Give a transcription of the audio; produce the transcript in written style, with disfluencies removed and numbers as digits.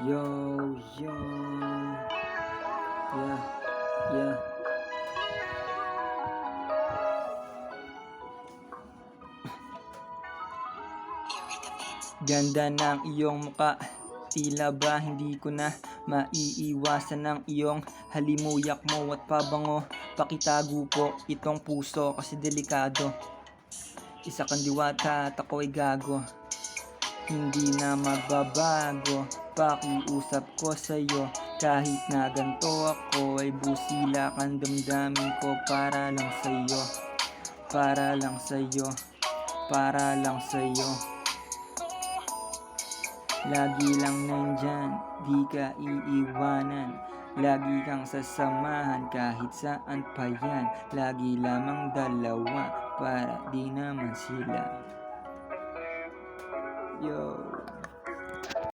Yo, yo, yeah, yeah. Ganda ng iyong muka, tila ba hindi ko na maiiwasan ng iyong halimuyak mo at pabango. Pakitago po itong puso kasi delikado. Isa kang diwata at ako'y gago, hindi na magbabago. Pakiusap ko sa'yo, kahit na ganto ako ay busila kang damdamin ko. Para lang sa'yo, para lang sa'yo, para lang sa'yo. Lagi lang nandyan, di ka iiwanan. Lagi kang sasamahan kahit saan pa yan. Lagi lamang dalawa para di naman sila. Yo.